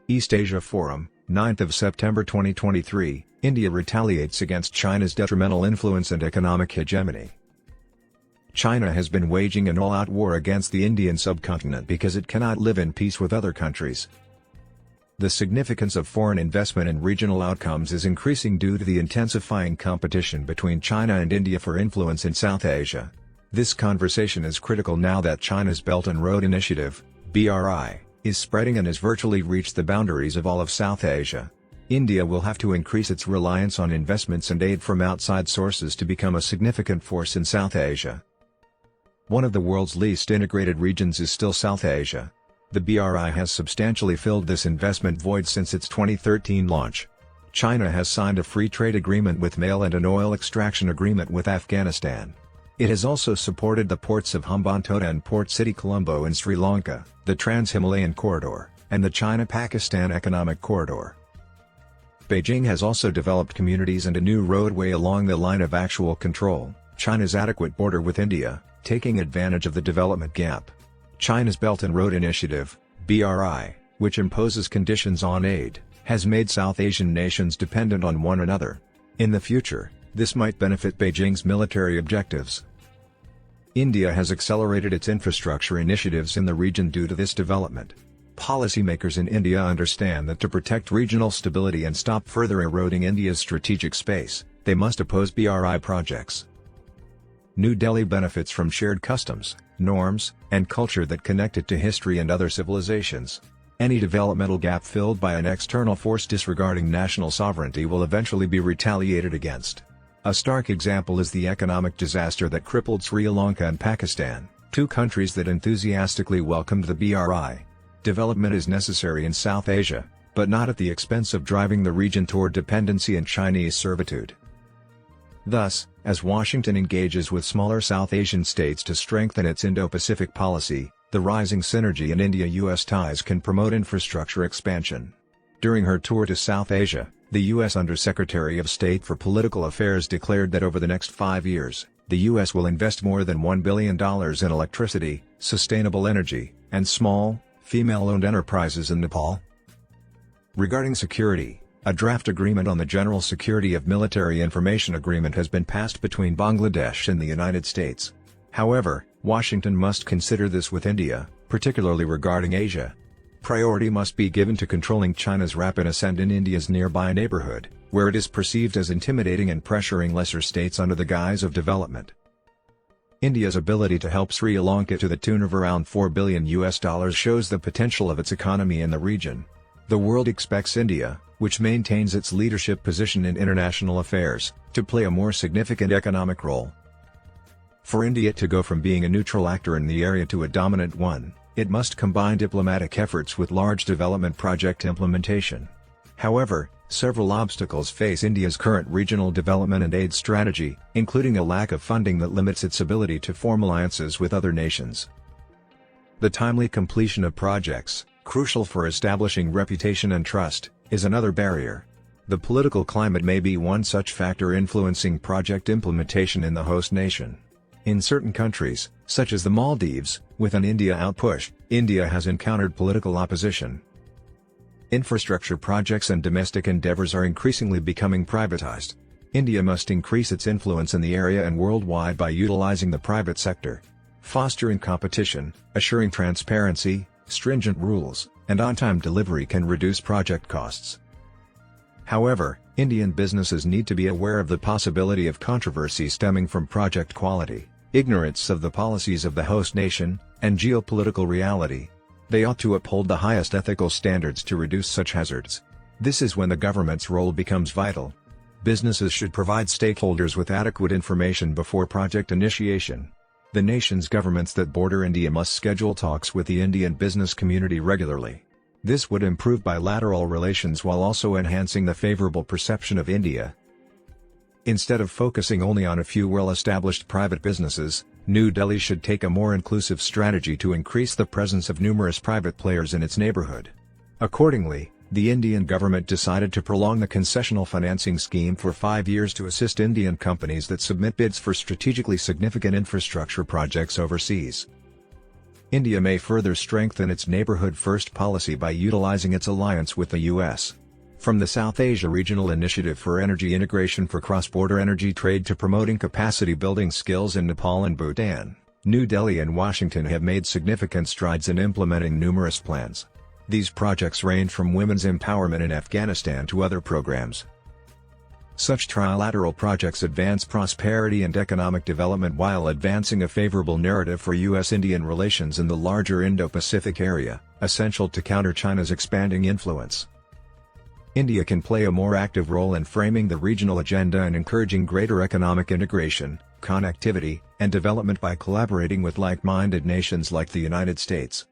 East Asia Forum, 9th of September 2023, India retaliates against China's detrimental influence and economic hegemony. China has been waging an all-out war against the Indian subcontinent because it cannot live in peace with other countries. The significance of foreign investment in regional outcomes is increasing due to the intensifying competition between China and India for influence in South Asia. This conversation is critical now that China's Belt and Road Initiative, BRI, is spreading and has virtually reached the boundaries of all of South Asia. India will have to increase its reliance on investments and aid from outside sources to become a significant force in South Asia. One of the world's least integrated regions is still South Asia. The BRI has substantially filled this investment void since its 2013 launch. China has signed a free trade agreement with Mali and an oil extraction agreement with Afghanistan. It has also supported the ports of Hambantota and port city Colombo in Sri Lanka, the trans-Himalayan corridor, and the China-Pakistan economic corridor. Beijing has also developed communities and a new roadway along the line of actual control, China's adequate border with India, taking advantage of the development gap. China's Belt and Road Initiative, BRI, which imposes conditions on aid, has made South Asian nations dependent on one another. In the future, this might benefit Beijing's military objectives. India has accelerated its infrastructure initiatives in the region due to this development. Policymakers in India understand that to protect regional stability and stop further eroding India's strategic space, they must oppose BRI projects. New Delhi benefits from shared customs, norms, and culture that connect it to history and other civilizations. Any developmental gap filled by an external force disregarding national sovereignty will eventually be retaliated against. A stark example is the economic disaster that crippled Sri Lanka and Pakistan, two countries that enthusiastically welcomed the BRI. Development is necessary in South Asia, but not at the expense of driving the region toward dependency and Chinese servitude. Thus, as Washington engages with smaller South Asian states to strengthen its Indo-Pacific policy, the rising synergy in India-US ties can promote infrastructure expansion. During her tour to South Asia, the U.S. Undersecretary of State for Political Affairs declared that over the next 5 years, the U.S. will invest more than $1 billion in electricity, sustainable energy, and small, female-owned enterprises in Nepal. Regarding security, a draft agreement on the General Security of Military Information Agreement has been passed between Bangladesh and the United States. However, Washington must consider this with India, particularly regarding Asia. Priority must be given to controlling China's rapid ascent in India's nearby neighborhood, where it is perceived as intimidating and pressuring lesser states under the guise of development. India's ability to help Sri Lanka to the tune of around $4 billion shows the potential of its economy in the region. The world expects India, which maintains its leadership position in international affairs, to play a more significant economic role. For India to go from being a neutral actor in the area to a dominant one, it must combine diplomatic efforts with large development project implementation. However, several obstacles face India's current regional development and aid strategy, including a lack of funding that limits its ability to form alliances with other nations. The timely completion of projects, crucial for establishing reputation and trust, is another barrier. The political climate may be one such factor influencing project implementation in the host nation. In certain countries, such as the Maldives, with an India outpush, India has encountered political opposition. Infrastructure projects and domestic endeavors are increasingly becoming privatized. India must increase its influence in the area and worldwide by utilizing the private sector. Fostering competition, assuring transparency, stringent rules, and on-time delivery can reduce project costs. However, Indian businesses need to be aware of the possibility of controversy stemming from project quality, ignorance of the policies of the host nation, and geopolitical reality. They ought to uphold the highest ethical standards to reduce such hazards. This is when the government's role becomes vital. Businesses should provide stakeholders with adequate information before project initiation. The nation's governments that border India must schedule talks with the Indian business community regularly. This would improve bilateral relations while also enhancing the favorable perception of India. Instead of focusing only on a few well-established private businesses, New Delhi should take a more inclusive strategy to increase the presence of numerous private players in its neighborhood. Accordingly, the Indian government decided to prolong the concessional financing scheme for 5 years to assist Indian companies that submit bids for strategically significant infrastructure projects overseas. India may further strengthen its Neighborhood First policy by utilizing its alliance with the U.S. From the South Asia Regional Initiative for Energy Integration for Cross-Border Energy Trade to promoting capacity-building skills in Nepal and Bhutan, New Delhi and Washington have made significant strides in implementing numerous plans. These projects range from women's empowerment in Afghanistan to other programs. Such trilateral projects advance prosperity and economic development while advancing a favorable narrative for U.S.-Indian relations in the larger Indo-Pacific area, essential to counter China's expanding influence. India can play a more active role in framing the regional agenda and encouraging greater economic integration, connectivity, and development by collaborating with like-minded nations like the United States.